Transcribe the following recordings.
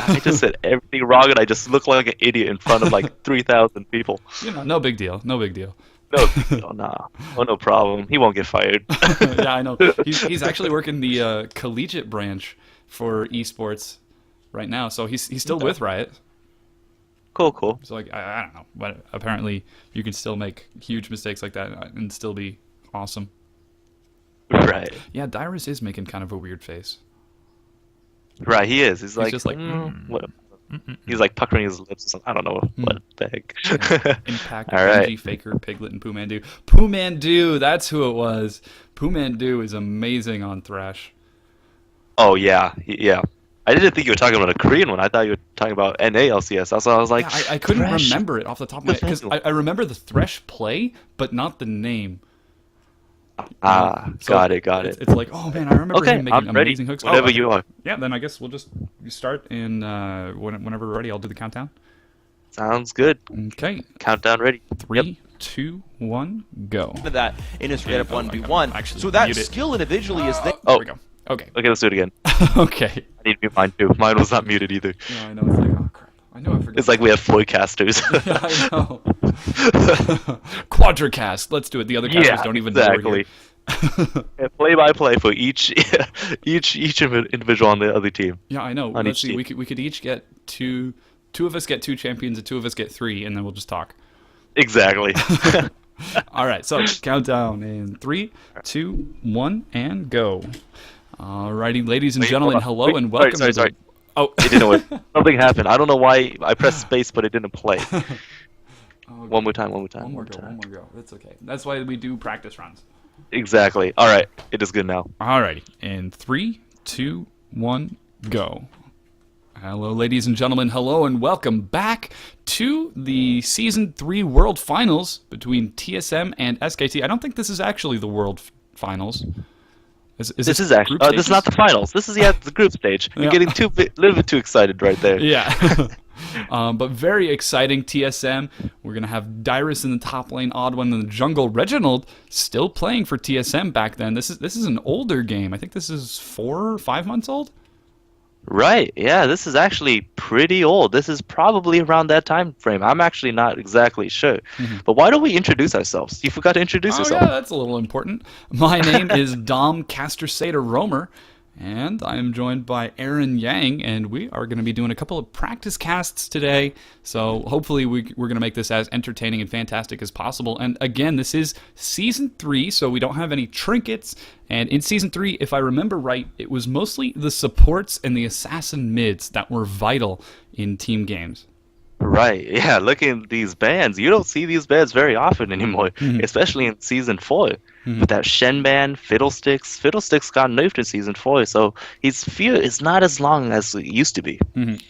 I just said everything wrong, and I just look like an idiot in front of like 3,000 people. No big deal. No big deal. No, no, nah. Oh, no problem. He won't get fired. Yeah, I know. He's actually working the collegiate branch for esports right now, so he's still with Riot. Cool, cool. So like I don't know, but apparently you can still make huge mistakes like that and still be awesome. Right. Yeah, Dyrus is making kind of a weird face. Right, he is. He's like, just like, what? He's like puckering his lips or something. I don't know what the heck. Impact, All right. Benji, Faker, Piglet, and Poomandu. Poomandu, that's who it was. Poomandu is amazing on Thresh. Oh yeah, yeah. I didn't think you were talking about a Korean one. I thought you were talking about NALCS. That's why I was like, Yeah, I couldn't Thresh. remember it off the top of my head because I remember the Thresh play, but not the name. Ah, So got it. It's like, oh man, I remember Okay, him making I'm ready. amazing hooks. Whenever Oh, you are. Yeah, then I guess we'll just start, and whenever we're ready, I'll do the countdown. Sounds good. Okay, Countdown ready. 3, 2, 1, go. that in a straight up Yeah, 1v1. actually So that mute it. skill individually is there. There Oh. we go. Okay. Okay, let's do it again. Okay. I need to mute mine too. Mine was not muted either. Yeah, I know. It's like, oh crap. I know I forgot. It's like we have forecasters. Yeah, I know. Quadracast. Let's do it. The other casters don't even know we're here. Play by play for each individual on the other team. Yeah, I know. On Let's each see. team. We could each get two of us get 2 champions, and 2 of us get 3, and then we'll just talk. Exactly. All right. So countdown in 3, 2, 1, and go. Alrighty, ladies and Wait, gentlemen, hold on. hello Wait, and welcome sorry, to the. sorry. Oh, It didn't work. Something happened. I don't know why I pressed space, but it didn't play. One more time. One more go. That's okay. That's why we do practice runs. Exactly. All right. It is good now. Alrighty. In 3, 2, 1, go. Hello, ladies and gentlemen. Hello, and welcome back to the Season 3 World Finals between TSM and SKT. I don't think this is actually the World Finals. Is This is actually. group This is stages? not the finals. This is the group stage. Yeah. You're getting little bit too excited right there. Yeah. But very exciting TSM. We're going to have Dyrus in the top lane, Oddone in the jungle. Reginald still playing for TSM back then. This is an older game. I think this is 4 or 5 months old. Right. Yeah. This is actually pretty old. This is probably around that time frame. I'm actually not exactly sure. But why don't we introduce ourselves? You forgot to introduce Oh yourself. yeah, that's a little important. My name is Dom Castersator Romer, and I'm joined by Aaron Yang, and we are going to be doing a couple of practice casts today. So hopefully we're going to make this as entertaining and fantastic as possible. And again, this is Season 3, so we don't have any trinkets. And in Season 3, if I remember right, it was mostly the supports and the assassin mids that were vital in team games. Right. Yeah. Looking at these bands, you don't see these bands very often anymore, especially in Season 4. But that Shen band, Fiddlesticks got nerfed in Season 4, so his fear is not as long as it used to be.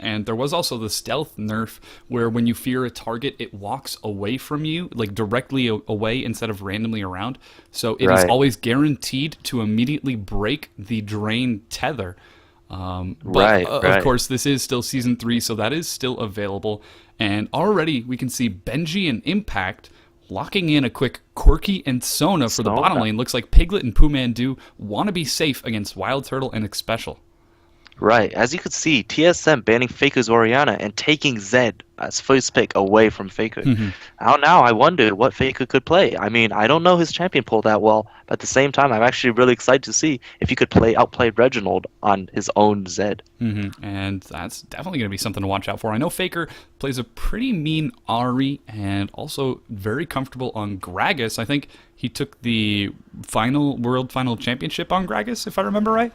And there was also the stealth nerf where when you fear a target, it walks away from you, like directly away instead of randomly around. So it is Right. always guaranteed to immediately break the drain tether. But Right, of right. course, this is still Season 3, so that is still available. And already we can see Benji and Impact locking in a quick Corki and Sona for the Sona. bottom lane. Looks like Piglet and Poomandu want to be safe against Wild Turtle and Xpecial. Right. As you could see, TSM banning Faker's Orianna and taking Zed as first pick away from Faker. Now I wondered what Faker could play. I mean, I don't know his champion pool that well, but at the same time, I'm actually really excited to see if he could outplay Reginald on his own Zed. And that's definitely going to be something to watch out for. I know Faker plays a pretty mean Ahri and also very comfortable on Gragas. I think he took the World Final Championship on Gragas, if I remember right.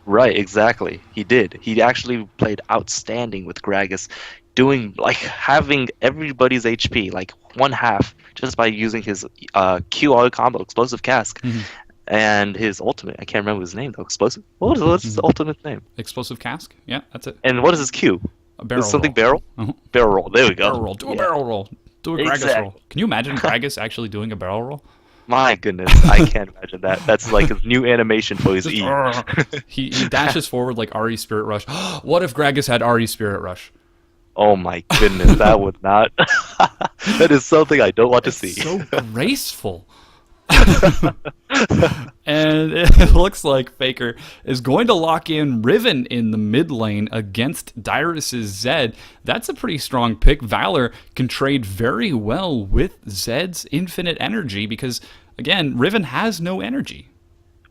Right, exactly. He did. He actually played outstanding with Gragas, having everybody's HP, like one half, just by using his QR combo, Explosive Cask, and his ultimate. I can't remember his name though. Explosive. What's his ultimate name? Explosive Cask? Yeah, that's it. And what is his Q? A barrel Is something roll. barrel? Barrel roll. There we go. Barrel roll. Do a Yeah. barrel roll. Do a Gragas Exactly. roll. Can you imagine Gragas actually doing a barrel roll? My goodness, I can't imagine that. That's like his new animation for his E. He dashes forward like Ahri Spirit Rush. What if Gragas had Ahri Spirit Rush? Oh my goodness, that would not. That is something I don't want to see. So graceful. And it looks like Faker is going to lock in Riven in the mid lane against Dyrus's Zed. That's a pretty strong pick. Valor can trade very well with Zed's infinite energy because, again, Riven has no energy.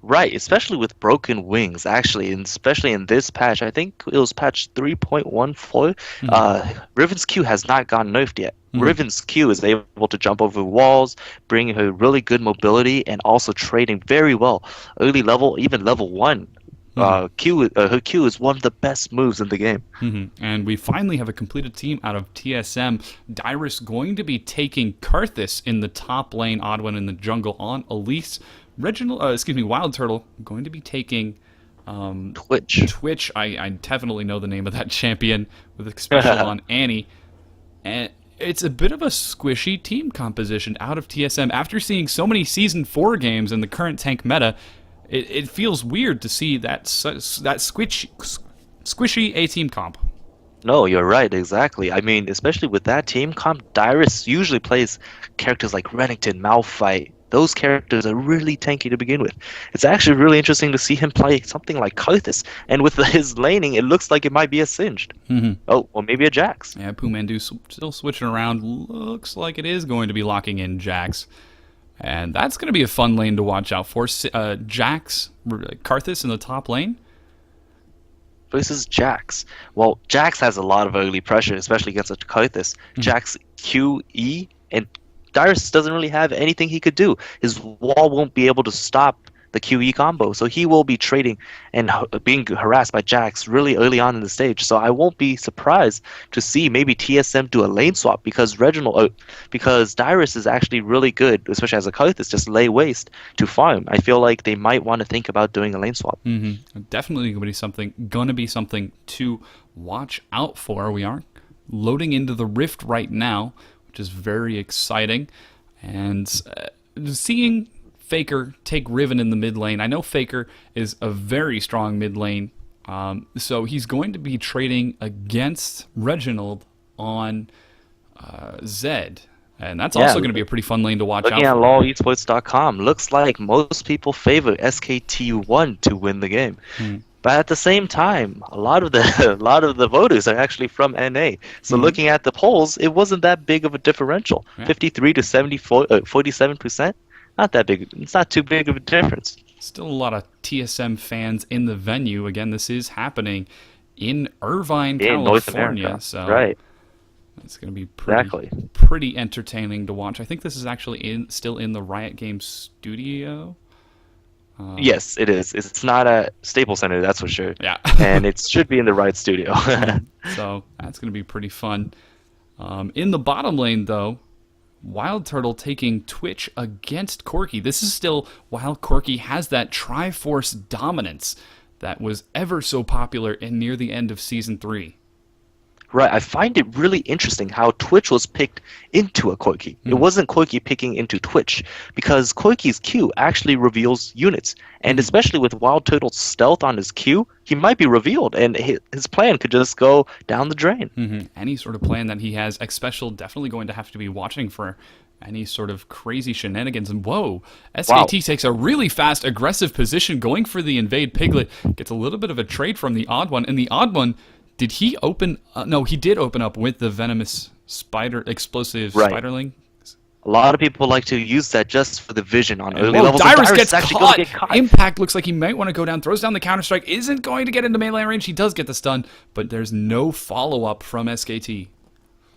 Right, especially with broken wings, actually, and especially in this patch. I think it was patch 3.14. Riven's Q has not gotten nerfed yet. Riven's Q is able to jump over walls, bring her really good mobility, and also trading very well. Early level, even level 1. Her Q is one of the best moves in the game. And we finally have a completed team out of TSM. Dyrus going to be taking Karthus in the top lane, Oddwin in the jungle on Elise. Wild Turtle going to be taking Twitch. I definitely know the name of that champion with a special on Annie. And it's a bit of a squishy team composition out of TSM. After seeing so many Season 4 games in the current tank meta, it feels weird to see that squishy A-team comp. No, you're right, exactly. I mean, especially with that team comp, Dyrus usually plays characters like Renekton, Malphite. Those characters are really tanky to begin with. It's actually really interesting to see him play something like Karthus, and with his laning, it looks like it might be a Singed. Oh, or maybe a Jax. Yeah, Pumandu still switching around. Looks like it is going to be locking in Jax. And that's going to be a fun lane to watch out for. Jax, Karthus in the top lane. Versus Jax. Well, Jax has a lot of early pressure, especially against a Karthus. Jax QE, and Dyrus doesn't really have anything he could do. His wall won't be able to stop the QE combo, so he will be trading and being harassed by Jax really early on in the stage. So I won't be surprised to see maybe TSM do a lane swap because Dyrus is actually really good, especially as a Karthus, just lay waste to farm. I feel like they might want to think about doing a lane swap. Definitely going to be something to watch out for. We are loading into the Rift right now, which is very exciting, and seeing Faker take Riven in the mid lane. I know Faker is a very strong mid lane, so he's going to be trading against Reginald on Zed, and that's also going to be a pretty fun lane to watch out for. Looking at LoLesports.com, looks like most people favor SKT1 to win the game. But at the same time, a lot of the voters are actually from NA. So looking at the polls, it wasn't that big of a differential. 53 to 47%. Not that big. It's not too big of a difference. Still a lot of TSM fans in the venue. Again, this is happening in Irvine, California. North America. So right. It's going to be pretty entertaining to watch. I think this is actually still in the Riot Games studio. Yes, it is. It's not a Staples Center, that's for sure. Yeah. And it should be in the right studio. So that's going to be pretty fun. In the bottom lane, though, Wild Turtle taking Twitch against Corki. This is still while Corki has that Triforce dominance that was ever so popular near the end of Season 3. Right, I find it really interesting how Twitch was picked into a Corki. It wasn't Corki picking into Twitch, because Corki's Q actually reveals units, and especially with Wild Turtle's stealth on his Q, he might be revealed, and his plan could just go down the drain. Any sort of plan that he has, X-Special definitely going to have to be watching for any sort of crazy shenanigans. And whoa, SKT takes a really fast, aggressive position, going for the invade Piglet, gets a little bit of a trade from the Odd One, and the Odd One, did he open? No, he did open up with the venomous explosive spiderling. A lot of people like to use that just for the vision on early Whoa, levels. Dyrus gets caught. Impact looks like he might want to go down, throws down the Counter-Strike, isn't going to get into melee range. He does get the stun, but there's no follow-up from SKT.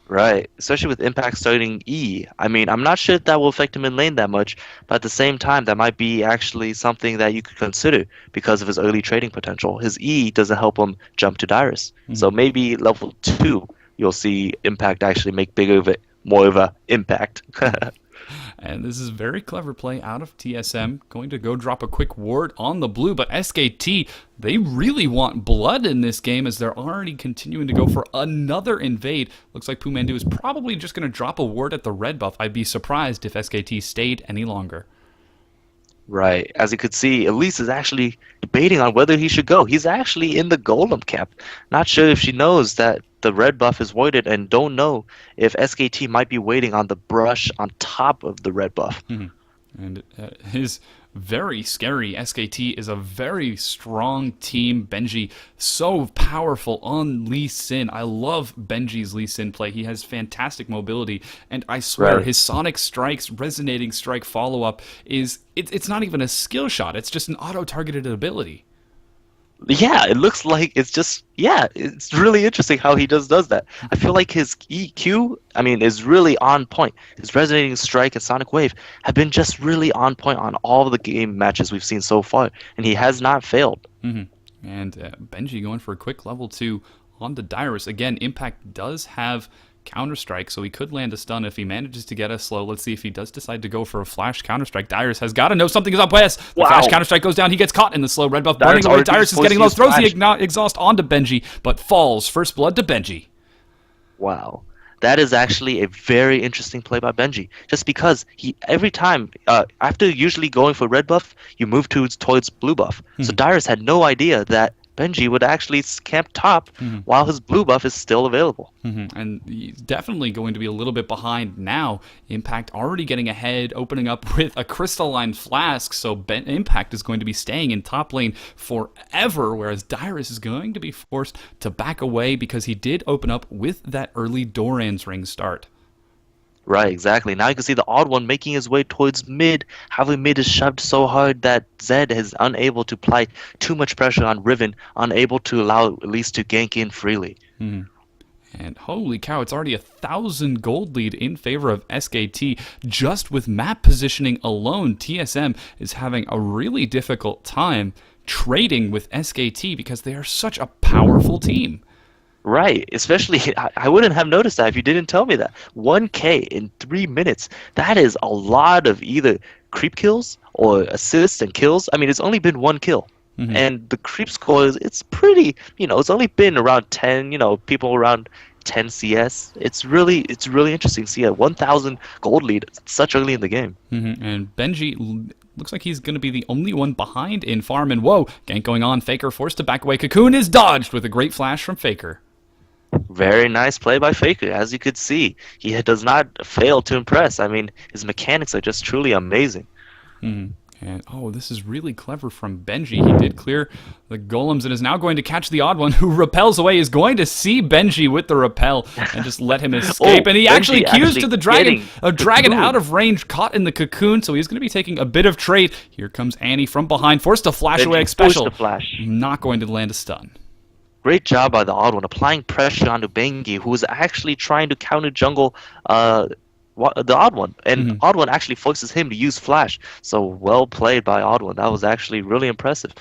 Right, especially with Impact starting E. I mean, I'm not sure if that will affect him in lane that much, but at the same time, that might be actually something that you could consider because of his early trading potential. His E doesn't help him jump to Dyrus. So maybe level 2, you'll see Impact actually make more of a impact. And this is a very clever play out of TSM. Going to go drop a quick ward on the blue, but SKT, they really want blood in this game as they're already continuing to go for another invade. Looks like Pumandu is probably just going to drop a ward at the red buff. I'd be surprised if SKT stayed any longer. Right. As you could see, Elise is actually debating on whether he should go. He's actually in the Golem camp. Not sure if she knows that the red buff is voided and don't know if SKT might be waiting on the brush on top of the red buff. And his very scary SKT is a very strong team. Benji, so powerful on Lee Sin. I love Benji's Lee Sin play. He has fantastic mobility. And I swear, Right. his Sonic Strikes, Resonating Strike follow-up it's not even a skill shot. It's just an auto-targeted ability. Yeah, it looks like it's just it's really interesting how he just does that. I feel like his EQ, I mean, is really on point. His Resonating Strike and Sonic Wave have been just really on point on all of the game matches we've seen so far, and he has not failed. And Benji going for a quick level 2 onto Dyrus. Again, Impact does have Counter-Strike, so he could land a stun if he manages to get us slow. Let's see if he does decide to go for a flash Counter-Strike. Dyrus has got to know something is up west. The Wow. flash Counter-Strike goes down. He gets caught in the slow red buff. Dyrus Burning away. already Dyrus is forced getting low. his Throws the flash. exhaust onto Benji, but falls. First blood to Benji. Wow. That is actually a very interesting play by Benji. Just because he every time after usually going for red buff, you move towards blue buff. So Dyrus had no idea that Benji would actually camp top while his blue buff is still available. And he's definitely going to be a little bit behind now. Impact already getting ahead, opening up with a crystalline flask, so Impact is going to be staying in top lane forever, whereas Dyrus is going to be forced to back away because he did open up with that early Doran's ring start. Right, exactly. Now you can see the odd one making his way towards mid. However, mid is shoved so hard that Zed is unable to apply too much pressure on Riven, unable to allow Elise to gank in freely. And holy cow, it's already 1,000 gold lead in favor of SKT. Just with map positioning alone, TSM is having a really difficult time trading with SKT because they are such a powerful team. Right, especially, I wouldn't have noticed that if you didn't tell me that. 1K in 3 minutes, that is a lot of either creep kills or assists and kills. I mean, it's only been 1 kill. And the creep score it's pretty, it's only been around 10, people around 10 CS. It's really interesting to see a 1,000 gold lead such early in the game. And Benji looks like he's going to be the only one behind in farm. And whoa, gank going on. Faker forced to back away. Cocoon is dodged with a great flash from Faker. Very nice play by Faker. As you could see, he does not fail to impress. I mean, his mechanics are just truly amazing. And oh, this is really clever from Benji. He did clear the golems and is now going to catch the odd one who repels away. Is going to see Benji with the repel and just let him escape. And he actually cues to the dragon. A dragon out of range, caught in the cocoon. So he's going to be taking a bit of trade. Here comes Annie from behind, forced to flash away. Special. Not going to land a stun. Great job by the odd one, applying pressure onto Bengi, who was actually trying to counter jungle the odd one, and odd one actually forces him to use flash. So well played by odd one. That was actually really impressive.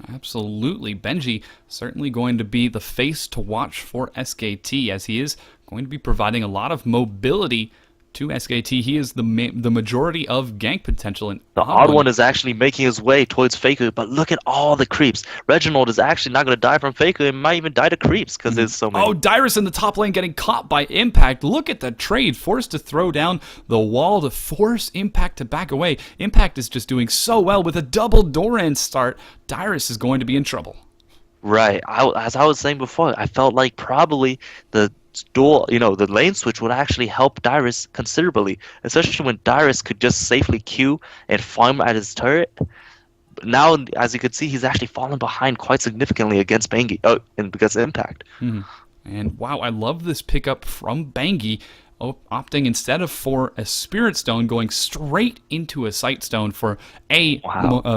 Absolutely. Benji certainly going to be the face to watch for SKT, as he is going to be providing a lot of mobility to SKT. He is the majority of gank potential. And the odd one is actually making his way towards Faker, but look at all the creeps. Reginald is actually not going to die from Faker and might even die to creeps because there's so many. Oh, Dyrus in the top lane getting caught by Impact. Look at the trade. Forced to throw down the wall to force Impact to back away. Impact is just doing so well with a double Doran start. Dyrus is going to be in trouble. Right. As I was saying before, I felt like probably the the lane switch would actually help Dyrus considerably, especially when Dyrus could just safely queue and farm at his turret. But now, as you could see, he's actually fallen behind quite significantly against Bengi, and because of Impact. And wow, I love this pickup from Bengi, opting instead of for a Spirit Stone, going straight into a Sight Stone for a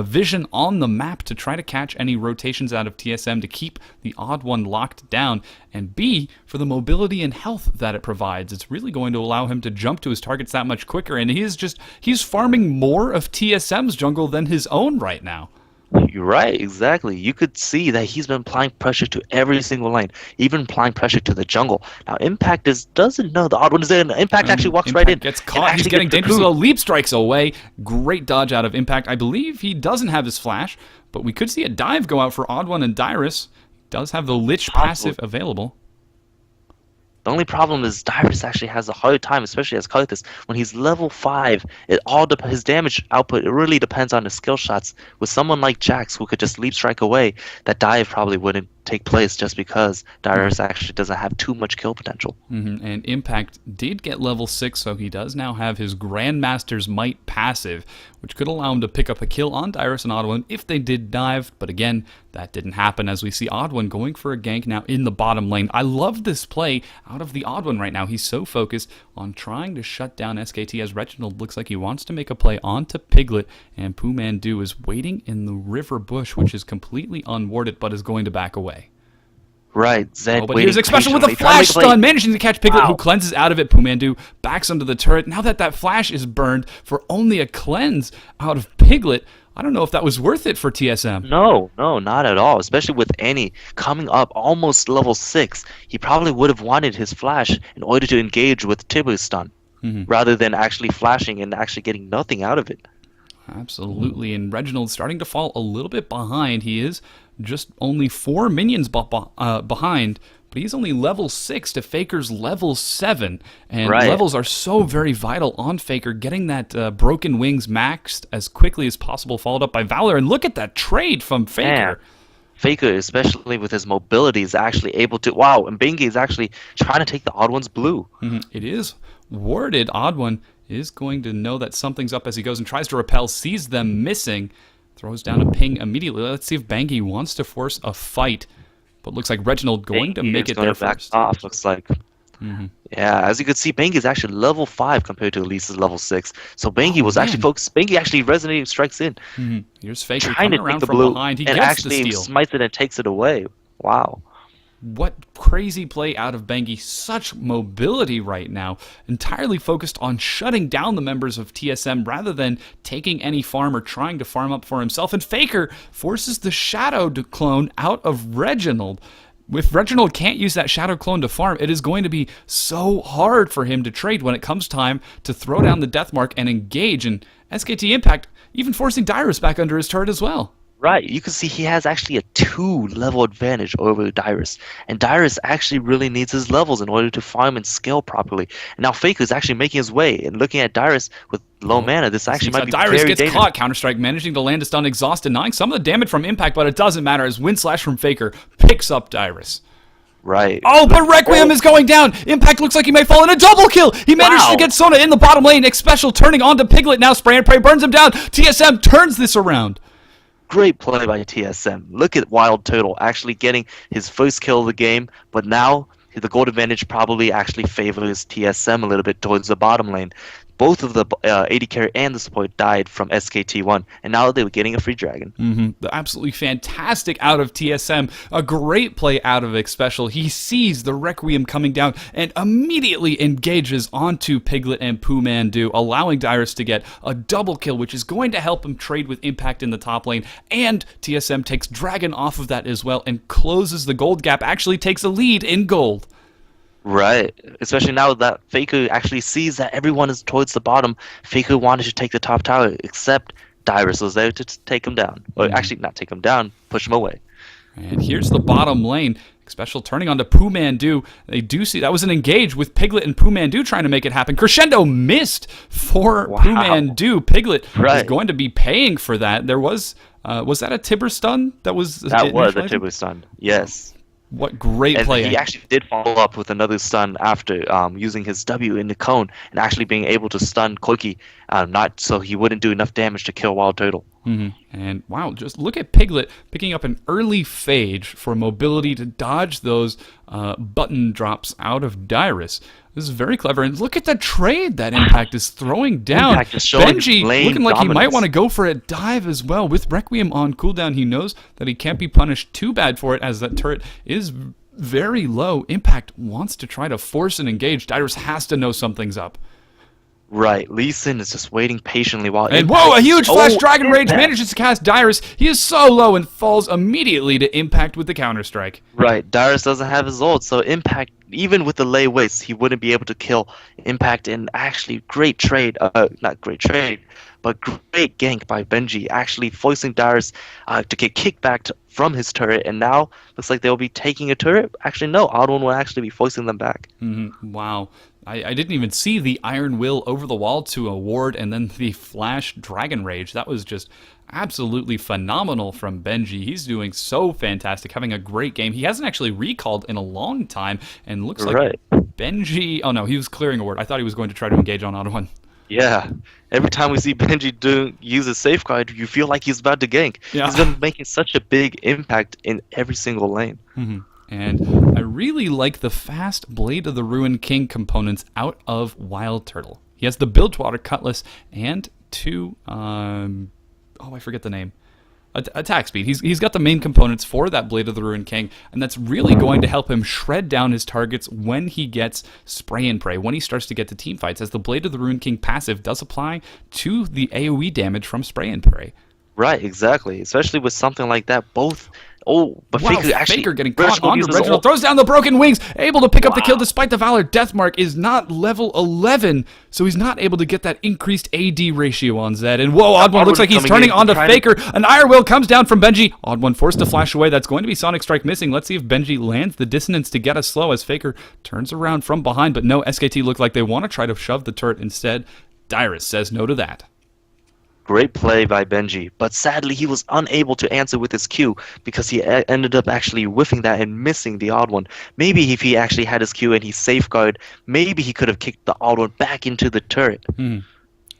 vision on the map to try to catch any rotations out of TSM to keep the odd one locked down, and B, for the mobility and health that it provides. It's really going to allow him to jump to his targets that much quicker, and he's farming more of TSM's jungle than his own right now. You're right, exactly. You could see that he's been applying pressure to every single lane, even applying pressure to the jungle. Now, Impact doesn't know the odd one is there, and Impact actually walks right in. Gets caught. He's getting dangerous. Leap strikes away. Great dodge out of Impact. I believe he doesn't have his flash, but we could see a dive go out for Odd One and Dyrus. He does have the Lich passive available. The only problem is Dyrus actually has a hard time, especially as Karthus. When he's level 5, his damage output really depends on his skill shots. With someone like Jax, who could just leap strike away, that dive probably wouldn't take place just because Dyrus actually doesn't have too much kill potential. And Impact did get level 6, so he does now have his Grandmaster's Might passive, which could allow him to pick up a kill on Dyrus and Odd One if they did dive, but again, that didn't happen as we see Odd One going for a gank now in the bottom lane. I love this play out of the Odd One right now. He's so focused on trying to shut down SKT as Reginald looks like he wants to make a play onto Piglet, and Poomandu is waiting in the river bush, which is completely unwarded but is going to back away. Right, Zed But waiting here's Special with a patiently, trying to flash make a play. stun, managing to catch Piglet, Wow. who cleanses out of it. Poomandu backs under the turret. Now that that flash is burned for only a cleanse out of Piglet, I don't know if that was worth it for TSM. No, not at all. Especially with Annie coming up almost level 6, he probably would have wanted his flash in order to engage with Tibu's stun, rather than actually flashing and actually getting nothing out of it. Absolutely, and Reginald's starting to fall a little bit behind. He is just only 4 minions behind, but he's only level 6 to Faker's level 7. And Right. levels are so very vital on Faker, getting that Broken Wings maxed as quickly as possible, followed up by Valor. And look at that trade from Faker. Man, Faker, especially with his mobility, is actually able to... Wow, and Bengi is actually trying to take the Odd One's blue. It is warded. Odd One is going to know that something's up as he goes and tries to repel, sees them missing, throws down a ping immediately. Let's see if Bengi wants to force a fight, but looks like Reginald going to Bengi make is it going there to back first. off, looks like. Yeah, as you can see, Bengi is actually level 5 compared to Elise's level 6. So Bengi was actually man. focused. Bengi actually resonating strikes in, Here's Faker trying to coming around take the from blue, behind. He and gets the actually steal. smites it and takes it away. Wow. What crazy play out of Bengi. Such mobility right now. Entirely focused on shutting down the members of TSM rather than taking any farm or trying to farm up for himself. And Faker forces the Shadow to clone out of Reginald. If Reginald can't use that Shadow clone to farm, it is going to be so hard for him to trade when it comes time to throw down the death mark and engage. And SKT Impact even forcing Dyrus back under his turret as well. Right, you can see he has actually a 2-level advantage over Dyrus, and Dyrus actually really needs his levels in order to farm and scale properly. And now Faker is actually making his way, and looking at Dyrus with low mana, this actually might be Dyrus very gets dangerous. caught. Counter-Strike managing to land a stun exhaust, denying some of the damage from Impact, but it doesn't matter as Wind Slash from Faker picks up Dyrus. Right. Oh, but Requiem is going down. Impact looks like he may fall in a double kill. He managed Wow. to get Sona in the bottom lane. X Special turning onto Piglet now. Spray and Pray burns him down. TSM turns this around. Great play by TSM. Look at Wild Turtle actually getting his first kill of the game, but now the gold advantage probably actually favors TSM a little bit towards the bottom lane. Both of the AD carry and the support died from SKT1, and now they were getting a free dragon. Absolutely fantastic out of TSM. A great play out of X Special. He sees the Requiem coming down and immediately engages onto Piglet and Poomandu, allowing Dyrus to get a double kill, which is going to help him trade with Impact in the top lane. And TSM takes Dragon off of that as well and closes the gold gap, actually takes a lead in gold. Right, especially now that Faker actually sees that everyone is towards the bottom. Faker wanted to take the top tower, except Dyrus was there to take him down. Or actually, not take him down, push him away. And here's the bottom lane. Special turning onto Poomandu. They do see that was an engage with Piglet and Poomandu trying to make it happen. Crescendo missed for Poomandu. Piglet is going to be paying for that. There was that a Tibber stun? That was a initializing? Tibber stun. Yes. What great And play. he actually did follow up with another stun after using his W in the cone and actually being able to stun Corki, not so he wouldn't do enough damage to kill Wild Turtle. And wow, just look at Piglet picking up an early phage for mobility to dodge those button drops out of Dyrus. This is very clever. And look at the trade that Impact is throwing down. Impact is showing Benji lane looking like he might dominance. want to go for a dive as well. With Requiem on cooldown, he knows that he can't be punished too bad for it as that turret is very low. Impact wants to try to force an engage. Dyrus has to know something's up. Right, Lee Sin is just waiting patiently while And Impact whoa, a huge is- Flash Oh, Dragon Rage Impact. manages to cast Dyrus. He is so low and falls immediately to Impact with the Counter-Strike. Right, Dyrus doesn't have his ult, so Impact, even with the lay waste, he wouldn't be able to kill Impact. And actually, great trade, not great trade, but great gank by Benji, actually forcing Dyrus to get kicked back from his turret, and now looks like they'll be taking a turret. Actually, no, Odd One will actually be forcing them back. Wow. I didn't even see the Iron Will over the wall to a ward and then the Flash Dragon Rage. That was just absolutely phenomenal from Benji. He's doing so fantastic, having a great game. He hasn't actually recalled in a long time, and looks like Benji... Oh no, he was clearing a ward. I thought he was going to try to engage on Odd One. Yeah, every time we see Benji use a safeguard, you feel like he's about to gank. Yeah. He's been making such a big impact in every single lane. And I really like the fast Blade of the Ruined King components out of Wild Turtle. He has the Bilgewater Cutlass and two, I forget the name. Attack speed. He's got the main components for that Blade of the Ruined King, and that's really going to help him shred down his targets when he gets Spray and Pray, when he starts to get to team fights, as the Blade of the Ruined King passive does apply to the AoE damage from Spray and Pray. Right, exactly. Especially with something like that, both... Oh, but Wow, Faker getting caught onto Reginald, throws down the broken wings, able to pick up the kill despite the Valor. Deathmark is not level 11, so he's not able to get that increased AD ratio on Zed. And whoa, Odd One looks like he's turning onto Faker. An Iron Will comes down from Benji. Odd One forced to flash away. That's going to be Sonic Strike missing. Let's see if Benji lands the dissonance to get us slow as Faker turns around from behind. But no, SKT look like they want to try to shove the turret instead. Dyrus says no to that. Great play by Benji, but sadly he was unable to answer with his Q because he ended up actually whiffing that and missing the Odd One. Maybe if he actually had his Q and he safeguarded, maybe he could have kicked the Odd One back into the turret. That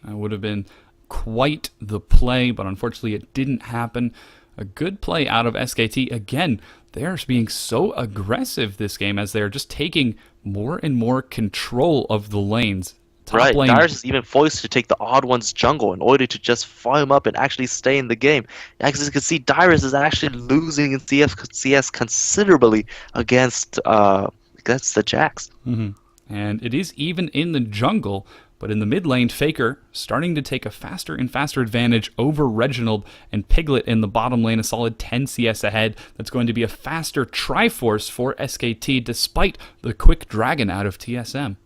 would have been quite the play, but unfortunately it didn't happen. A good play out of SKT. Again, they're being so aggressive this game as they're just taking more and more control of the lanes. Right, Dyrus is even forced to take the Odd One's jungle in order to just fire him up and actually stay in the game. As you can see, Dyrus is actually losing in CS considerably against the Jax. And it is even in the jungle, but in the mid lane, Faker starting to take a faster and faster advantage over Reginald, and Piglet in the bottom lane a solid 10 CS ahead. That's going to be a faster Triforce for SKT despite the quick Dragon out of TSM.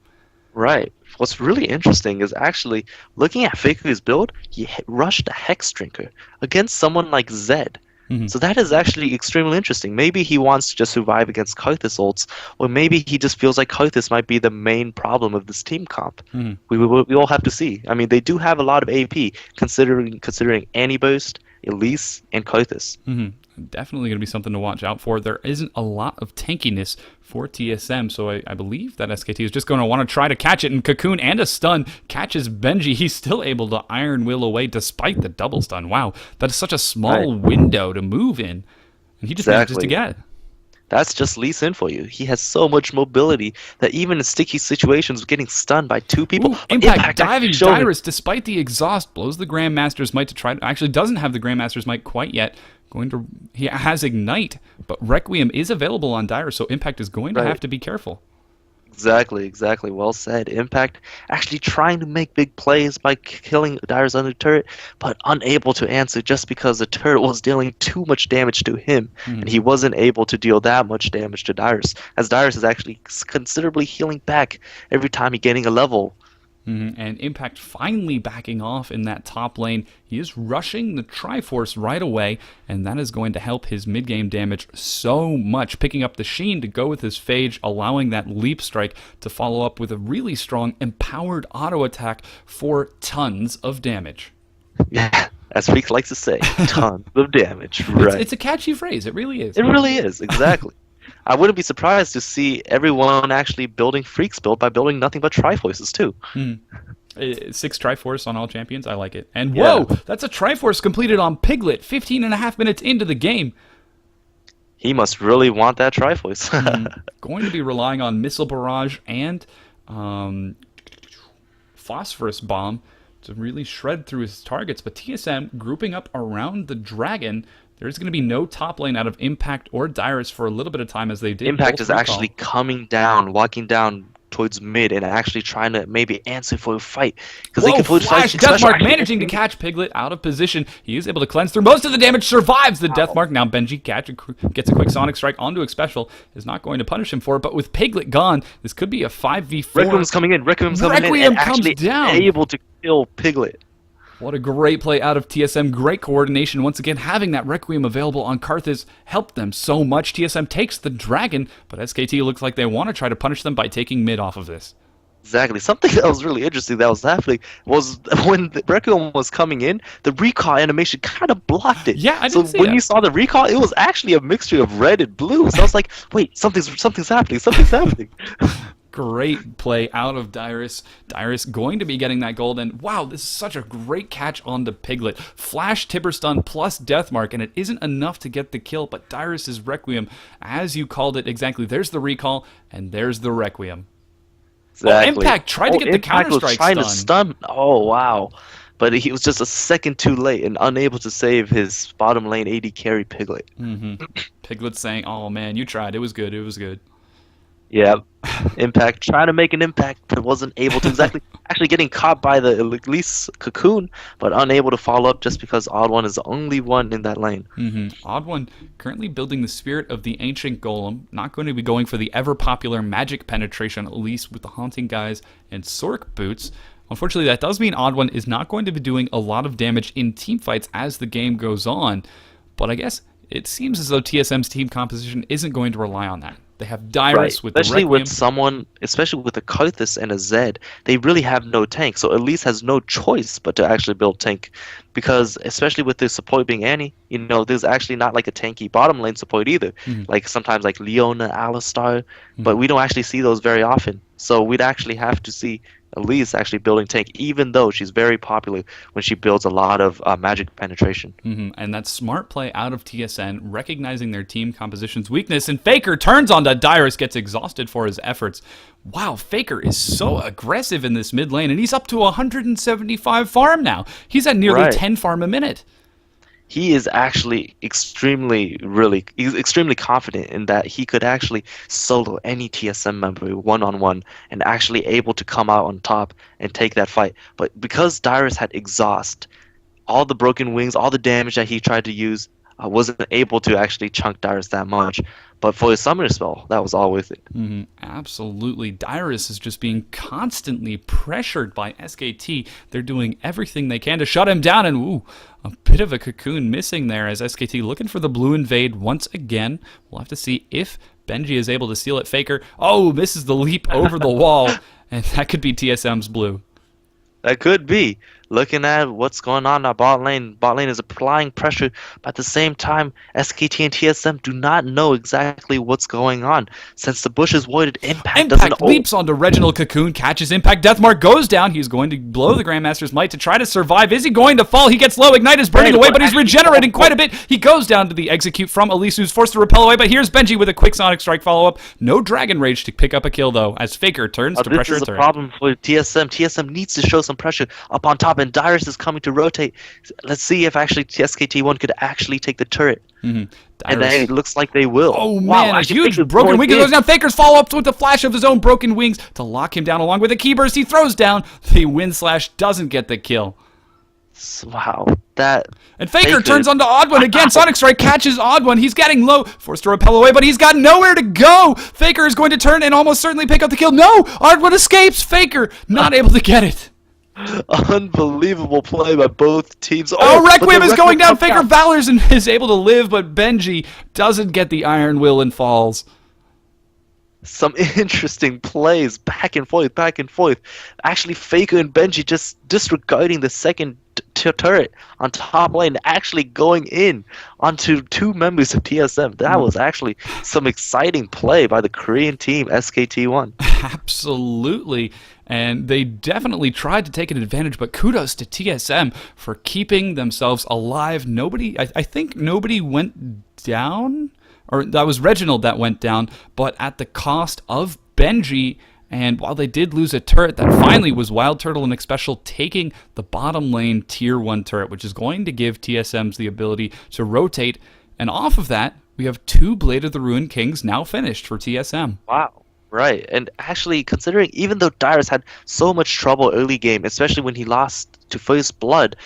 Right. What's really interesting is actually looking at Faker's build, he rushed a Hex Drinker against someone like Zed. So that is actually extremely interesting. Maybe he wants to just survive against Kothis ults, or maybe he just feels like Kothis might be the main problem of this team comp. We all have to see. I mean, they do have a lot of AP, considering Anti-Boost, Elise, and Kothis. Definitely going to be something to watch out for. There isn't a lot of tankiness for TSM, so I believe that SKT is just going to want to try to catch it, and Cocoon and a stun catches Benji. He's still able to Iron Will away despite the double stun. Wow, that is such a small window to move in, and he just manages to get it. That's just Lee Sin for you. He has so much mobility that even in sticky situations, getting stunned by two people. Ooh, Impact diving Dyrus despite the exhaust blows the Grandmaster's Might to try to... Actually doesn't have the Grandmaster's Might quite yet. He has Ignite, but Requiem is available on Dyrus, so Impact is going to have to be careful. Exactly. Well said. Impact actually trying to make big plays by killing Dyrus under turret, but unable to answer just because the turret was dealing too much damage to him, and he wasn't able to deal that much damage to Dyrus, as Dyrus is actually considerably healing back every time he's getting a level. And Impact finally backing off in that top lane. He is rushing the Triforce right away, and that is going to help his mid-game damage so much, picking up the Sheen to go with his Phage, allowing that Leap Strike to follow up with a really strong empowered auto attack for tons of damage. Yeah, as Freak likes to say, tons of damage. Right. It's a catchy phrase. It really is. It really is, exactly. I wouldn't be surprised to see everyone actually building Freak's build by building nothing but Triforces too. 6 Triforce on all champions. I like it. And whoa, that's a Triforce completed on Piglet 15.5 minutes into the game. He must really want that Triforce. Going to be relying on Missile Barrage and Phosphorus Bomb to really shred through his targets. But TSM grouping up around the Dragon. There's going to be no top lane out of Impact or Dyrus for a little bit of time, as they did. Impact is actually coming down, walking down towards mid, and actually trying to maybe answer for a fight. Because they can Flash Deathmark managing to catch Piglet out of position. He is able to cleanse through most of the damage, survives the Deathmark. Now Benji gets a quick Sonic Strike onto a special. Is not going to punish him for it, but with Piglet gone, this could be a 5v4. Requiem's coming in. Requiem comes down. able to kill Piglet. What a great play out of TSM. Great coordination. Once again, having that Requiem available on Karthus helped them so much. TSM takes the Dragon, but SKT looks like they want to try to punish them by taking mid off of this. Exactly. Something that was really interesting that was happening was when the Requiem was coming in, the recall animation kind of blocked it. Yeah, I so didn't see when that. you saw the recall, it was actually a mixture of red and blue. So I was like, wait, something's happening. Something's happening. Great play out of Dyrus. Dyrus going to be getting that gold, and wow, this is such a great catch on the Piglet. Flash, Tipper Stun, plus Deathmark, and it isn't enough to get the kill, but Dyrus' Requiem, as you called it exactly, there's the recall, and there's the Requiem. Exactly. Oh, Impact tried to get the Impact was Counter-Strike trying stun. to stun. Oh, wow. But he was just a second too late and unable to save his bottom lane AD carry Piglet. Piglet saying, oh man, you tried, it was good, it was good. Yeah. Impact trying to make an impact, but wasn't able to exactly. Actually getting caught by the Elise cocoon, but unable to follow up just because Odd One is the only one in that lane. Odd One currently building the Spirit of the Ancient Golem, not going to be going for the ever-popular Magic Penetration, at least with the Haunting Guys and Sork Boots. Unfortunately, that does mean Odd One is not going to be doing a lot of damage in teamfights as the game goes on, but I guess it seems as though TSM's team composition isn't going to rely on that. They have Dyrus with especially the Requiem. with someone, especially with a Karthus and a Zed, they really have no tank. So Elise has no choice but to actually build tank, because especially with the support being Annie, there's actually not like a tanky bottom lane support either. Like sometimes like Leona, Alistar, but we don't actually see those very often. So we'd actually have to see Elise actually building tank, even though she's very popular when she builds a lot of magic penetration. And that smart play out of TSN, recognizing their team composition's weakness, and Faker turns on to Dyrus, gets exhausted for his efforts. Wow, Faker is so aggressive in this mid lane, and he's up to 175 farm now. He's at nearly 10 farm a minute. He is actually extremely confident in that he could actually solo any TSM member one-on-one and actually able to come out on top and take that fight. But because Dyrus had exhaust, all the broken wings, all the damage that he tried to use, wasn't able to actually chunk Dyrus that much. But for his summoner spell, that was all worth it. Absolutely. Dyrus is just being constantly pressured by SKT. They're doing everything they can to shut him down, and ooh, a bit of a cocoon missing there as SKT looking for the blue invade once again. We'll have to see if Benji is able to steal it. Faker, oh, misses the leap over the wall, and that could be TSM's blue. That could be. Looking at what's going on in our bot lane is applying pressure, but at the same time, SKT and TSM do not know exactly what's going on. Since the bush is voided, Impact doesn't leaps onto Reginald Cocoon, catches Impact, Deathmark goes down. He's going to blow the Grandmaster's Might to try to survive. Is he going to fall? He gets low. Ignite is burning away, but he's regenerating quite a bit. He goes down to the execute from Elise, who's forced to repel away, but here's Benji with a quick Sonic Strike follow-up. No Dragon Rage to pick up a kill, though, as Faker turns to pressure This is a problem for TSM. TSM needs to show some pressure up on top, and Dyrus is coming to rotate. Let's see if actually SKT1 could actually take the turret. And then it looks like they will. Oh man, a huge broken wing goes down. Faker's follow-up with the flash of his own broken wings to lock him down along with a key burst. He throws down. The wind slash doesn't get the kill. Wow, that... And Faker turns onto Odd One again. Sonic Strike catches Odd One. He's getting low, forced to repel away, but he's got nowhere to go. Faker is going to turn and almost certainly pick up the kill. No, Odd One escapes. Faker not able to get it. Unbelievable play by both teams. Oh, Requiem is going down. Faker Valors and is able to live, but Benji doesn't get the Iron Will and falls. Some interesting plays back and forth, back and forth. Actually, Faker and Benji just disregarding the second turret on top lane, actually going in onto two members of TSM. That was actually some exciting play by the Korean team, SKT1. Absolutely. And they definitely tried to take an advantage, but kudos to TSM for keeping themselves alive. I think nobody went down, or that was Reginald that went down, but at the cost of Benji. And while they did lose a turret, that finally was Wild Turtle and Xpecial taking the bottom lane tier 1 turret, which is going to give TSMs the ability to rotate. And off of that, we have 2 Blade of the Ruined Kings now finished for TSM. Wow. Right, and actually, considering even though Dyrus had so much trouble early game, especially when he lost to First Blood,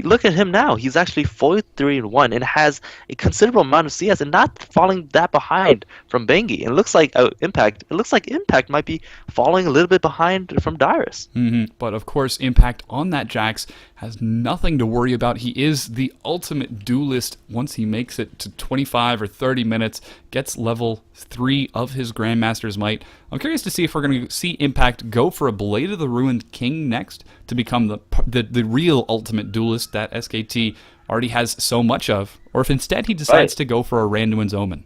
look at him now. He's actually 43-1 and has a considerable amount of CS and not falling that behind from Bengi. It looks like Impact. It looks like Impact might be falling a little bit behind from Dyrus. But of course, Impact on that Jax has nothing to worry about. He is the ultimate duelist once he makes it to 25 or 30 minutes, gets level 3 of his Grandmaster's Might. I'm curious to see if we're going to see Impact go for a Blade of the Ruined King next to become the real ultimate duelist that SKT already has so much of, or if instead he decides to go for a Randuin's Omen.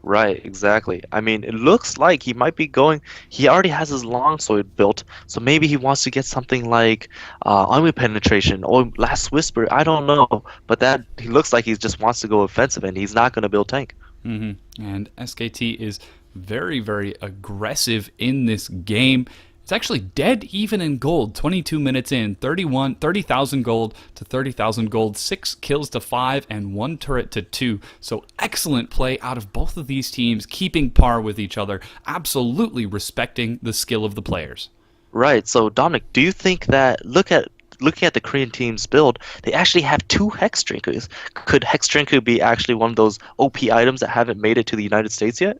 Right, exactly. I mean, it looks like he might be going. He already has his longsword built, so maybe he wants to get something like armor penetration or last whisper. I don't know, but that he looks like he just wants to go offensive, and he's not going to build tank. And SKT is very, very aggressive in this game. It's actually dead even in gold. 22 minutes in, 30,000 gold to 30,000 gold, 6 kills to 5, and 1 turret to 2. So excellent play out of both of these teams, keeping par with each other, absolutely respecting the skill of the players. Right. So Dominic, do you think that looking at the Korean team's build, they actually have 2 Hex Drinkers? Could Hex Drinker be actually one of those OP items that haven't made it to the United States yet?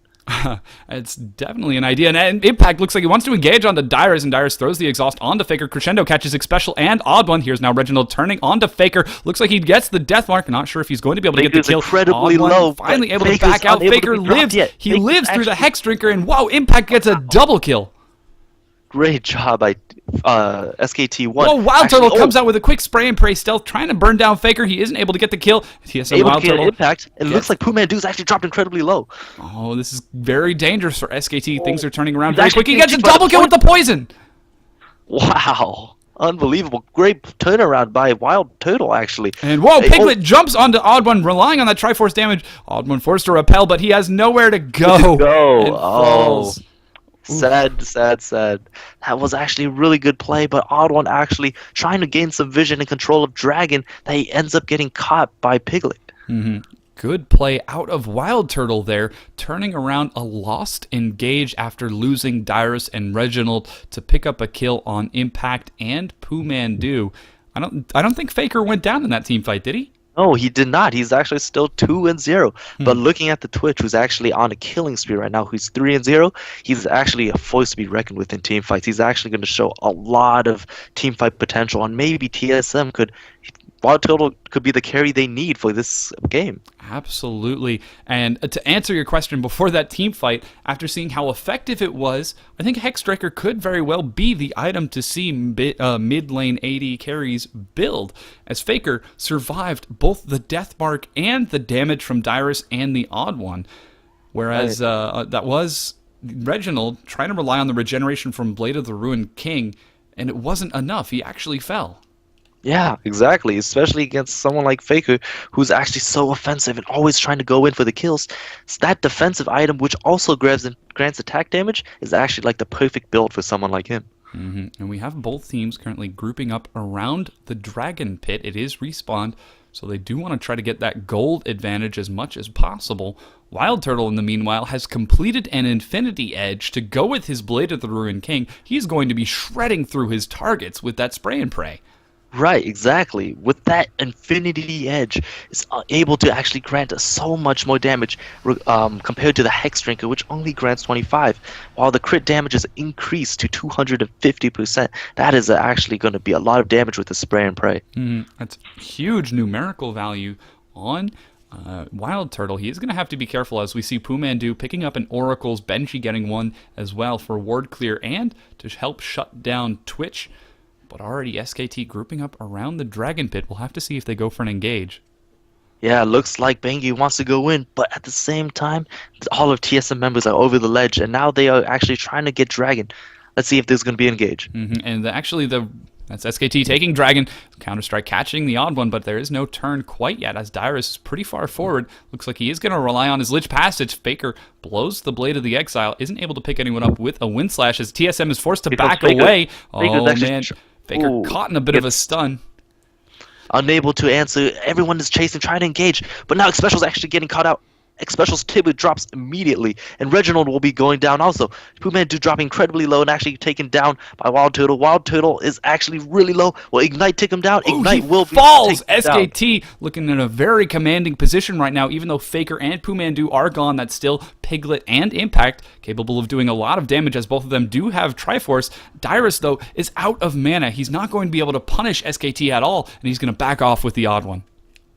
It's definitely an idea. And Impact looks like he wants to engage onto Dyrus, and Dyrus throws the exhaust onto Faker. Crescendo catches X Special and Odd One. Here's now Reginald turning onto Faker. Looks like he gets the death mark. Not sure if he's going to be able to get the kill. Incredibly Odd One low. finally able to back out. Faker lives. He lives through the Hex Drinker, and wow, Impact gets a double kill. Great job by SKT1. Whoa, Wild Turtle comes out with a quick spray and pray stealth, trying to burn down Faker. He isn't able to get the kill. TSM Able Wild to get Turtle. Impact. It looks like Pumandu's actually dropped incredibly low. Oh, this is very dangerous for SKT. Things are turning around very actually quick. He gets a changing by the double kill with the poison. Wow. Unbelievable. Great turnaround by Wild Turtle, actually. And whoa, Piglet jumps onto Odd One, relying on that Triforce damage. Odd One forced to repel, but he has nowhere to go. And falls. Sad. That was actually a really good play, but Odd One actually trying to gain some vision and control of Dragon that he ends up getting caught by Piglet. Good play out of Wild Turtle there, turning around a lost engage after losing Dyrus and Reginald to pick up a kill on Impact and Pumandu. I don't think Faker went down in that team fight, did he? No, he did not. He's actually still 2-0. But looking at the Twitch, who's actually on a killing spree right now, who's 3-0, he's actually a force to be reckoned with in team fights. He's actually going to show a lot of team fight potential, and maybe TSM Wild Turtle could be the carry they need for this game. Absolutely. And to answer your question before that team fight, after seeing how effective it was, I think Hexstriker could very well be the item to see mid lane AD carries build, as Faker survived both the death mark and the damage from Dyrus and the Odd One. Whereas that was Reginald trying to rely on the regeneration from Blade of the Ruined King, and it wasn't enough. He actually fell. Yeah, exactly. Especially against someone like Faker, who's actually so offensive and always trying to go in for the kills. So that defensive item, which also grants attack damage, is actually like the perfect build for someone like him. And we have both teams currently grouping up around the Dragon Pit. It is respawned, so they do want to try to get that gold advantage as much as possible. Wild Turtle, in the meanwhile, has completed an Infinity Edge to go with his Blade of the Ruined King. He's going to be shredding through his targets with that spray and pray. Right, exactly. With that Infinity Edge, it's able to actually grant us so much more damage compared to the Hex Drinker, which only grants 25, while the crit damage is increased to 250%. That is actually going to be a lot of damage with the spray and pray. That's huge numerical value on Wild Turtle. He is going to have to be careful, as we see Pumandu picking up an Oracle's, Benji getting one as well for ward clear and to help shut down Twitch. But already SKT grouping up around the Dragon Pit. We'll have to see if they go for an engage. Yeah, looks like Bengi wants to go in, but at the same time, all of TSM members are over the ledge, and now they are actually trying to get Dragon. Let's see if there's going to be an engage. And that's SKT taking Dragon. Counter-Strike catching the Odd One, but there is no turn quite yet, as Dyrus is pretty far forward. Looks like he is going to rely on his Lich Passage. Faker blows the Blade of the Exile, isn't able to pick anyone up with a Wind Slash, as TSM is forced to back away. Oh, man. Faker caught in a bit of a stun. Unable to answer. Everyone is chasing, trying to engage. But now Special's actually getting caught out. Special's Tibet drops immediately, and Reginald will be going down also. Pumandu dropping incredibly low and actually taken down by Wild Turtle. Wild Turtle is actually really low. Will Ignite take him down? Oh, Ignite he will be falls! taken down. SKT looking in a very commanding position right now, even though Faker and Pumandu are gone. That's still Piglet and Impact, capable of doing a lot of damage as both of them do have Triforce. Dyrus, though, is out of mana. He's not going to be able to punish SKT at all, and he's going to back off with the odd one.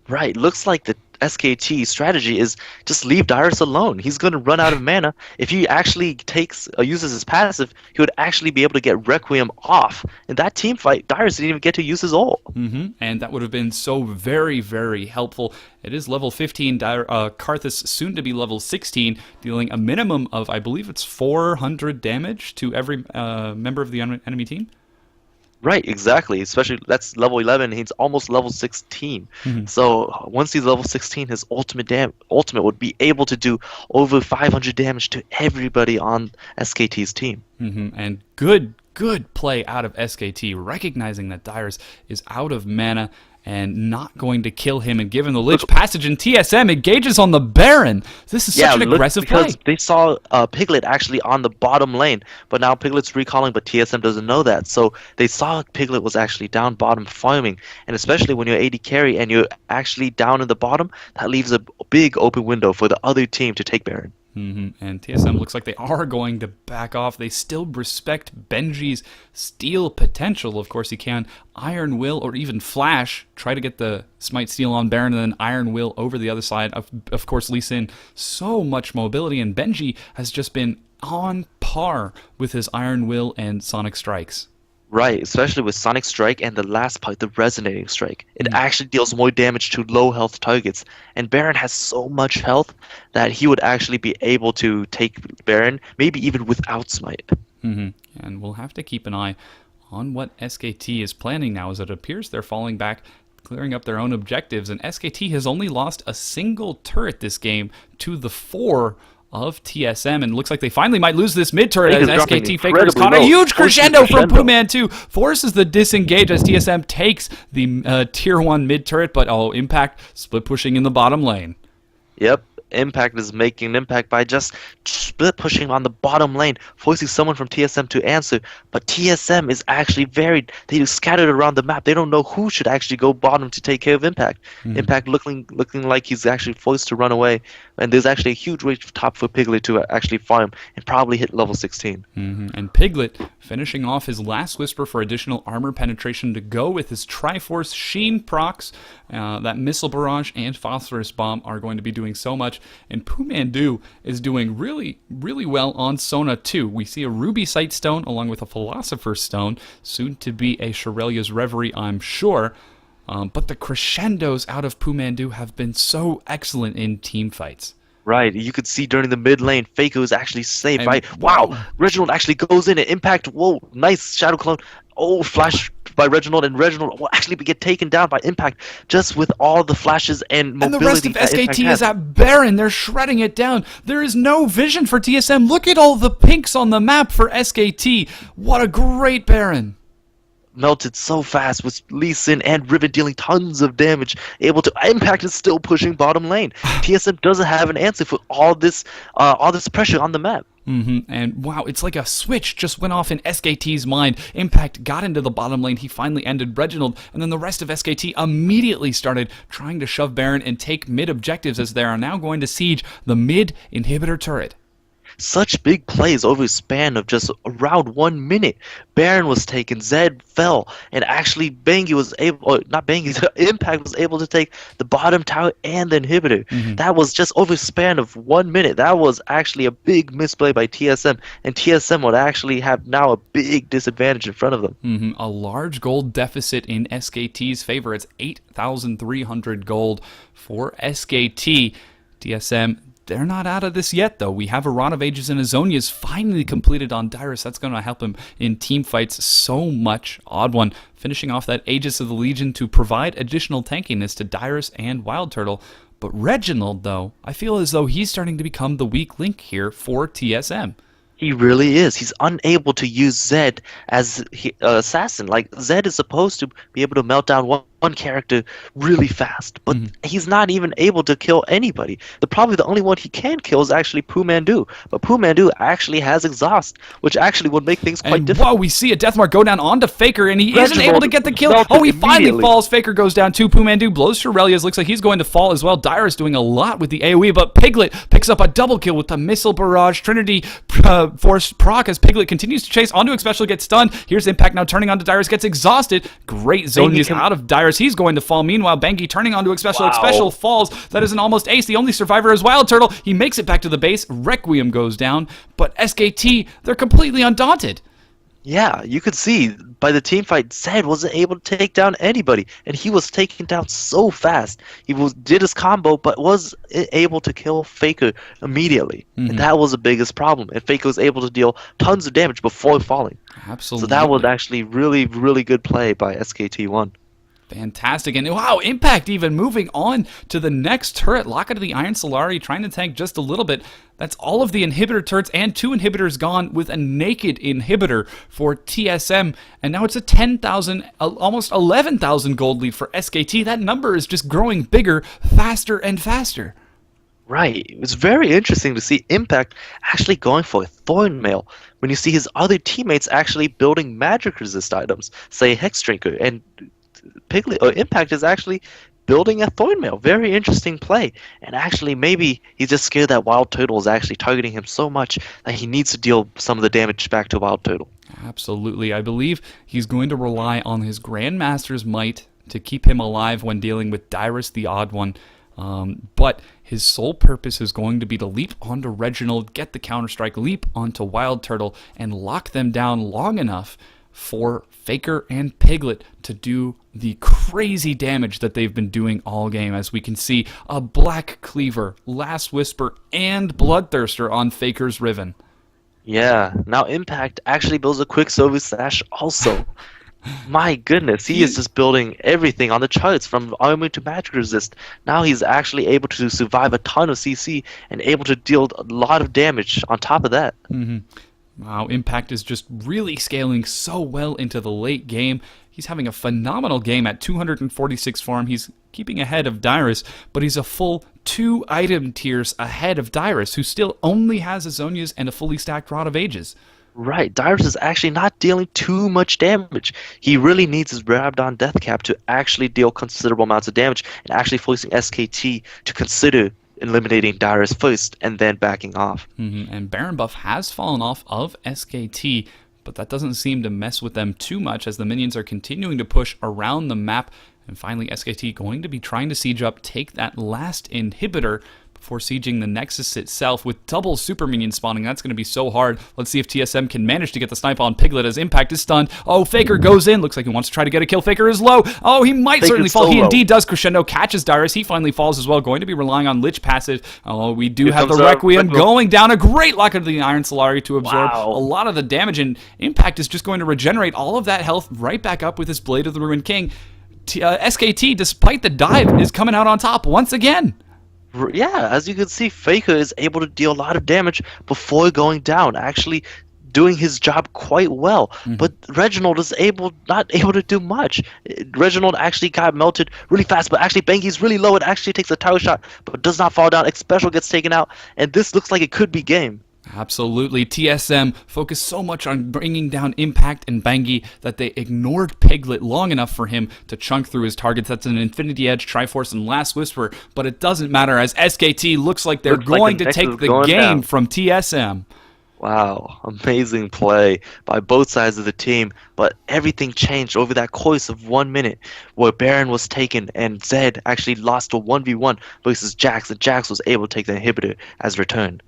Right, looks like the SKT strategy is just leave Dyrus alone. He's going to run out of mana. If he actually uses his passive, he would actually be able to get Requiem off. In that team fight, Dyrus didn't even get to use his ult. And that would have been so very, very helpful. It is level 15, Karthus soon to be level 16, dealing a minimum of, I believe it's 400 damage to every member of the enemy team. Right, exactly. Especially that's level 11. He's almost level 16. So once he's level 16, his ultimate would be able to do over 500 damage to everybody on SKT's team. And good play out of SKT, recognizing that Dyrus is out of mana and not going to kill him and give him the Lich Passage, and TSM engages on the Baron. This is such an aggressive play. Because they saw Piglet actually on the bottom lane, but now Piglet's recalling, but TSM doesn't know that. So they saw Piglet was actually down bottom farming, and especially when you're AD carry and you're actually down in the bottom, that leaves a big open window for the other team to take Baron. And TSM looks like they are going to back off. They still respect Benji's steal potential. Of course, he can Iron Will or even Flash, try to get the Smite steal on Baron, and then Iron Will over the other side. Of course, Lee Sin, so much mobility, and Benji has just been on par with his Iron Will and Sonic Strikes. Right, especially with Sonic Strike and the last part, the Resonating Strike. It actually deals more damage to low health targets. And Baron has so much health that he would actually be able to take Baron, maybe even without Smite. And we'll have to keep an eye on what SKT is planning now, as it appears they're falling back, clearing up their own objectives. And SKT has only lost a single turret this game to the 4 of TSM, and looks like they finally might lose this mid turret as SKT Faker has caught a huge crescendo from Pumandu, forces the disengage as TSM takes the tier 1 mid turret, but Impact split pushing in the bottom lane. Yep, Impact is making an impact by just split pushing on the bottom lane, forcing someone from TSM to answer. But TSM is actually they scattered around the map. They don't know who should actually go bottom to take care of Impact. Impact looking like he's actually forced to run away. And there's actually a huge wave top for Piglet to actually farm and probably hit level 16. And Piglet finishing off his last Whisper for additional armor penetration to go with his Triforce Sheen procs. That Missile Barrage and Phosphorus Bomb are going to be doing so much. And Pumandu is doing really, really well on Sona too. We see a Ruby Sight Stone along with a Philosopher's Stone, soon to be a Shirelia's Reverie, I'm sure. But the crescendos out of Pumandu have been so excellent in team fights. Right, you could see during the mid lane, Faker is actually saved by... Wow, Reginald actually goes in and Impact... Whoa, nice Shadow Clone. Oh, flash by Reginald, and Reginald will actually get taken down by Impact just with all the flashes and mobility. And the rest of SKT is at Baron. They're shredding it down. There is no vision for TSM. Look at all the pinks on the map for SKT. What a great Baron. Melted so fast with Lee Sin and Riven dealing tons of damage, able to... Impact is still pushing bottom lane. TSM doesn't have an answer for all this pressure on the map. And wow, it's like a switch just went off in SKT's mind. Impact got into the bottom lane. He finally ended Reginald, and then the rest of SKT immediately started trying to shove Baron and take mid objectives, as they are now going to siege the mid inhibitor turret. Such big plays over a span of just around 1 minute. Baron was taken, Zed fell, and actually Impact was able to take the bottom tower and the inhibitor. That was just over a span of 1 minute. That was actually a big misplay by TSM, and TSM would actually have now a big disadvantage in front of them. A large gold deficit in SKT's favor. It's 8,300 gold for SKT. TSM, they're not out of this yet, though. We have a Rod of Ages and Azonia's finally completed on Dyrus. That's going to help him in team fights so much. Odd one, finishing off that Aegis of the Legion to provide additional tankiness to Dyrus and Wild Turtle. But Reginald, though, I feel as though he's starting to become the weak link here for TSM. He really is. He's unable to use Zed as assassin. Like, Zed is supposed to be able to melt down one one character really fast, but Mm-hmm. he's not even able to kill anybody. Probably the only one he can kill is actually Pooh Mandu, but Pooh Mandu actually has exhaust, which actually would make things quite And whoa, difficult. we see a death mark go down onto Faker, and he isn't able Reginald to get the kill. melted Oh, he finally immediately. falls. Faker goes down too. Pumandu blows Shirelia's. Looks like he's going to fall as well. Dyrus doing a lot with the AoE, but Piglet picks up a double kill with the missile barrage. Trinity force proc as Piglet continues to chase onto Especial, gets stunned. Here's Impact now turning onto Dyrus, gets exhausted. Great zone use out of Dyrus. He's going to fall. Meanwhile, Bangi turning onto Especial. Wow. Especial falls. That is an almost ace. The only survivor is Wild Turtle. He makes it back to the base. Requiem goes down, but SKT, they're completely undaunted. Yeah, you could see by the team fight, Zed wasn't able to take down anybody, and he was taken down so fast. Did his combo, but was able to kill Faker immediately, and that was the biggest problem. And Faker was able to deal tons of damage before falling. Absolutely. So that was actually really, really good play by SKT1. Fantastic. And wow, Impact even moving on to the next turret. Locket of the Iron Solari trying to tank just a little bit. That's all of the inhibitor turrets and 2 inhibitors gone with a naked inhibitor for TSM. And now it's a 10,000, almost 11,000 gold lead for SKT. That number is just growing bigger, faster and faster. Right. It was very interesting to see Impact actually going for a Thorn Mail when you see his other teammates actually building magic resist items, say Hex Drinker, and Impact is actually building a Thorn Mail. Very interesting play. And actually, maybe he's just scared that Wild Turtle is actually targeting him so much that he needs to deal some of the damage back to Wild Turtle. Absolutely. I believe he's going to rely on his Grandmaster's might to keep him alive when dealing with Dyrus the Odd One. But his sole purpose is going to be to leap onto Reginald, get the counterstrike, leap onto Wild Turtle, and lock them down long enough for Faker and Piglet to do the crazy damage that they've been doing all game. As we can see, a Black Cleaver, Last Whisper, and Bloodthirster on Faker's Riven. Yeah, now Impact actually builds a Quicksilver Sash also. My goodness, he is just building everything on the charts from armor to magic resist. Now he's actually able to survive a ton of CC and able to deal a lot of damage on top of that. Wow, Impact is just really scaling so well into the late game. He's having a phenomenal game at 246 farm. He's keeping ahead of Dyrus, but he's a full 2 item tiers ahead of Dyrus, who still only has a Zonia's and a fully stacked Rod of Ages. Right, Dyrus is actually not dealing too much damage. He really needs his Rabdon Death Cap to actually deal considerable amounts of damage and actually forcing SKT to consider eliminating Dyrus first and then backing off. And Baron buff has fallen off of SKT, but that doesn't seem to mess with them too much as the minions are continuing to push around the map. And finally, SKT going to be trying to siege up, take that last inhibitor before sieging the Nexus itself with double super minions spawning. That's going to be so hard. Let's see if TSM can manage to get the snipe on Piglet as Impact is stunned. Oh, Faker goes in. Looks like he wants to try to get a kill. Faker is low. Oh, he might certainly fall. He indeed does. Crescendo catches Dyrus. He finally falls as well. Going to be relying on Lich passive. Oh, we do have the Requiem going down. A great Locket of the Iron Solari to absorb a lot of the damage, and Impact is just going to regenerate all of that health right back up with his Blade of the Ruined King. SKT, despite the dive, is coming out on top once again. Yeah, as you can see, Faker is able to deal a lot of damage before going down, actually doing his job quite well. But Reginald is not able to do much. Reginald actually got melted really fast, but actually Bangi's really low. It actually takes a tower shot, but does not fall down. Special gets taken out, and this looks like it could be game. Absolutely. TSM focused so much on bringing down Impact and Bangi that they ignored Piglet long enough for him to chunk through his targets. That's an Infinity Edge, Triforce, and Last Whisper, but it doesn't matter as SKT looks like they're going to take the game from TSM. Wow, amazing play by both sides of the team, but everything changed over that course of 1 minute where Baron was taken and Zed actually lost a 1v1 versus Jax, and Jax was able to take the inhibitor as return.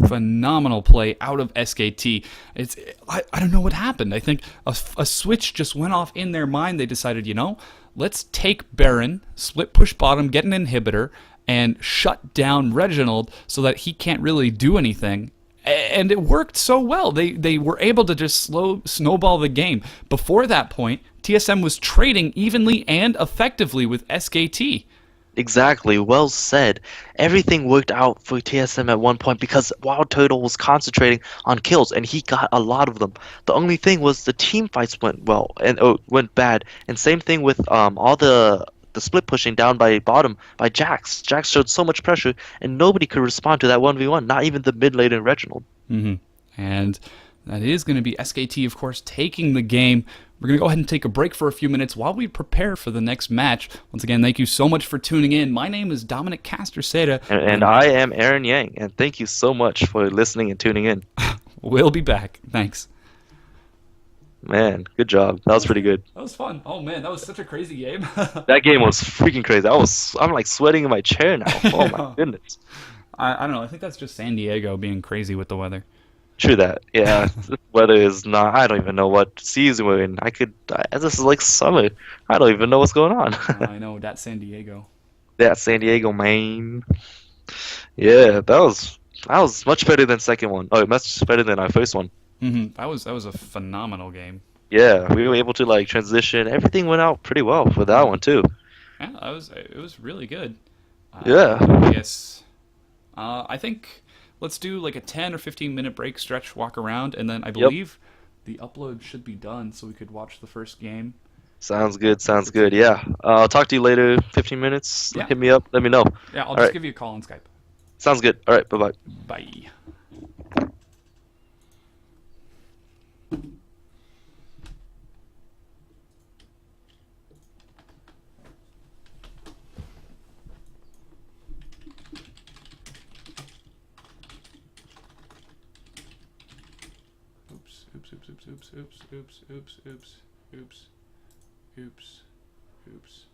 Phenomenal play out of SKT. I don't know what happened. I think a switch just went off in their mind. They decided, let's take Baron, split push bottom, get an inhibitor, and shut down Reginald so that he can't really do anything. And it worked so well. They were able to just snowball the game. Before that point, TSM was trading evenly and effectively with SKT. Exactly, well said. Everything worked out for TSM at one point because Wild Turtle was concentrating on kills and he got a lot of them. The only thing was the team fights went well and went bad. And same thing with all the split pushing down by bottom by Jax. Jax showed so much pressure and nobody could respond to that 1v1, not even the mid laner Reginald. And that is going to be SKT, of course, taking the game. We're going to go ahead and take a break for a few minutes while we prepare for the next match. Once again, thank you so much for tuning in. My name is Dominic Castraceta, And I am Aaron Yang, and thank you so much for listening and tuning in. we'll be back. Thanks. Man, good job. That was pretty good. That was fun. Oh man, that was such a crazy game. That game was freaking crazy. I'm like sweating in my chair now. Oh my goodness. I don't know. I think that's just San Diego being crazy with the weather. True that. Yeah, the weather is not. I don't even know what season we're in. This is like summer. I don't even know what's going on. I know, that's San Diego. That's San Diego, man. Yeah, that was much better than second one. Oh, much better than our first one. That was a phenomenal game. Yeah, we were able to like transition. Everything went out pretty well for that one too. Yeah, it was really good. Yeah. I guess. I think let's do like a 10 or 15-minute break, stretch, walk around, and then I believe the upload should be done, so we could watch the first game. Sounds good. Sounds good. Yeah. I'll talk to you later. 15 minutes. Yeah. Hit me up. Let me know. Yeah, I'll All just right. give you a call on Skype. Sounds good. All right. Bye bye. Bye. Oops, oops, oops, oops, oops, oops, oops, oops, oops, oops, oops, oops.